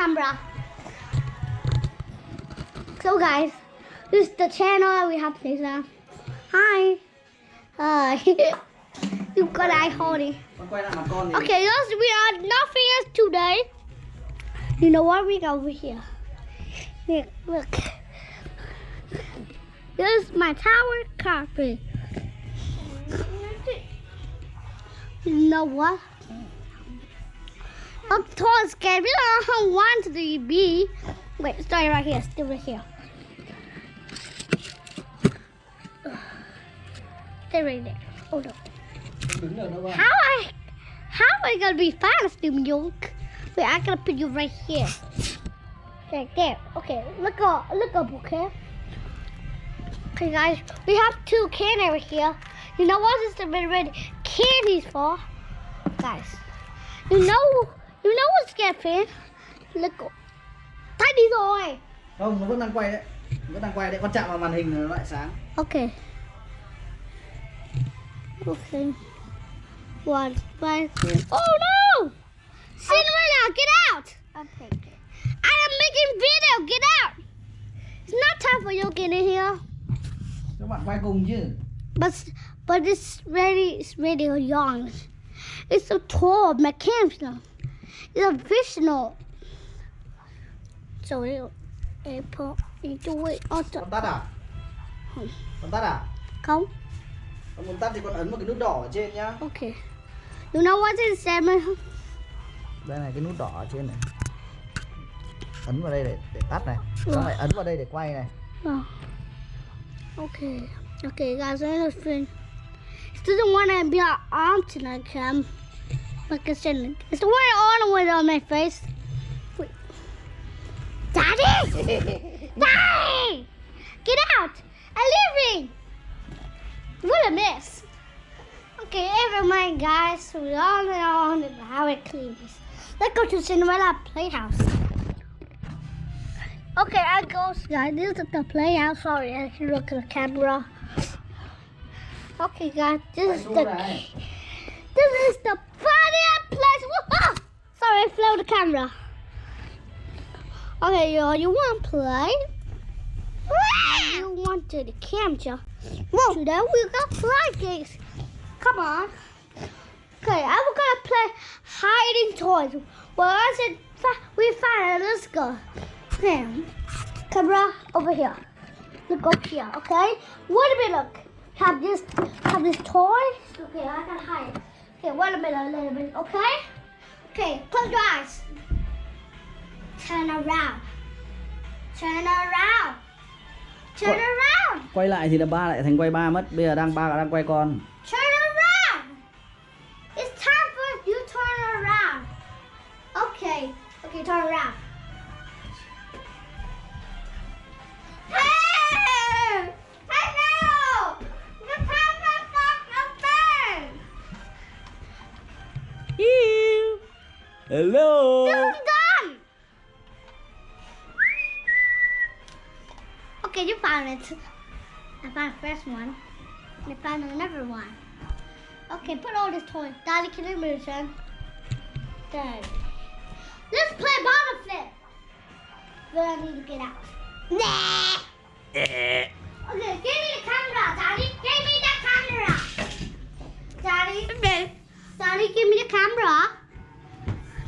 camera. So guys, this is the channel we have this now. Hi. You got eye holding. Okay, guys, we are not finished today. You know what? We go over here. Look. This is my tower carpet. You know what? I'm tall scared. We don't know how want to be. Wait, start right here. Still right here. Stay right there. Oh no. How I gonna be fast, you? Wait, I'm gonna put you right here. Right there. Okay, look up, okay? Okay, guys, we have 2 candy over here. You know what this is red candies for? Guys, you know what's getting? Look, tiny thôi. Không, nó vẫn đang quay đấy. Vẫn đang quay đấy, con chạm vào màn hình nó lại sáng. Okay. Okay. 1, 5, 3. Oh no! Cinderella, get out! Okay. I am making video. Get out! It's not time for you to get in here. Các bạn quay cùng chứ. But it's really young. It's so tall, mechanical. It's a visional. So April, into it. Con tắt à? Không. Con tắt à? Không. Con muốn tắt thì con ấn vào cái nút đỏ ở trên nhá. Okay. You know what it said? Đây này, cái nút đỏ ở trên này. Ấn vào đây để tắt này. Xong lại ấn vào đây để quay này. Okay. Okay, guys, I understand. It doesn't want to be an arm tonight, Cam. Like I said, it's the word all the way on my face. Wait. Daddy! Daddy! Get out! I'm leaving! What a mess. Okay, never mind, guys. We all know how it cleans. Let's go to Cinderella Playhouse. Okay, I go, guys. This is the playhouse. Sorry, I can look at the camera. Okay, guys, this is the funniest place. Oh, sorry, I flew the camera. Okay, you want to play? You want to the camera? Whoa! Today we got play games. Come on. Okay, I'm gonna play hiding toys. Well, I said we find it. Let's go. Okay, camera over here. Look up here. Okay. Wait a minute. Have this toy. Okay, I can hide it. Okay, wait a little bit. Okay. Okay, close your eyes. Turn around. Turn around. Turn around. Quay lại thì là ba lại thành quay ba mất. Bây giờ ba đang quay con. Turn around. It's time for you to turn around. Okay. Okay, turn around. Hey! Hello! The camera's not open. Hello. This is done. Okay, you found it. I found the first one. I found another one. Okay, put all this toys. Daddy, can you move, son? Daddy. Let's play bottle flip. But I need to get out. Nah. Okay, give me the camera, Daddy. Give me the camera. Daddy. Okay. Daddy, give me the camera.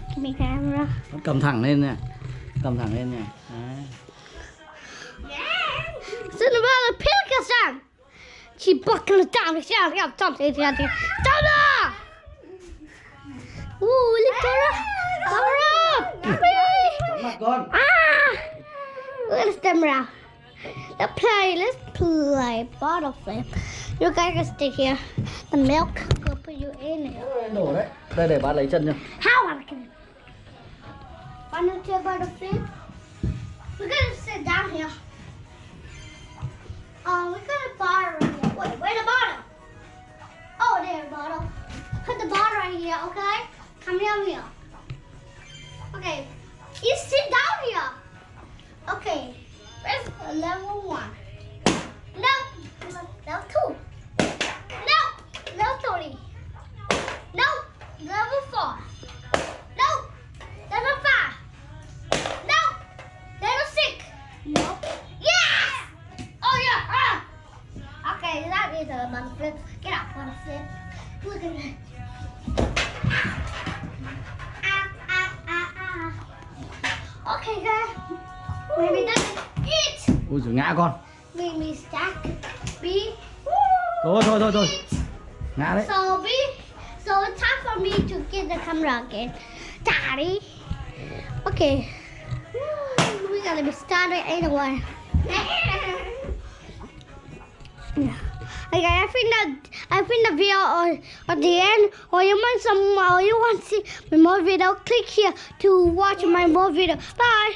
Give me camera. Cầm thẳng lên nè. Cầm thẳng lên nè. Đấy. Cinderella Pilkington. She buckled down. She got something. Donna! Ooh, look at her. Donna! Chóng mặt con. Let's stand around. Let's play bottle flip. You guys can stay here. The milk will put you in here. Đổ đấy. Đây để ba lấy chân cho. How am I gonna? Want to play bottle flip? We're gonna sit down here. We got a bottle right here. Wait, where's the bottle? Oh, there's the bottle. Put the bottle right here, okay? Come down here. Okay, you sit down here. Okay, where's level 1? No, level 2. No, level 3. No, level 4. No, level 5. Look at it. Okay guys, maybe that's it. Ui giời, ngã con. Maybe stack B. Thôi. Ngã đấy. So it's time for me to get the camera again. Daddy. Okay. We gotta be started anyway. Okay, I think the video at the end, or you want to see my more video, click here to watch my more video. Bye.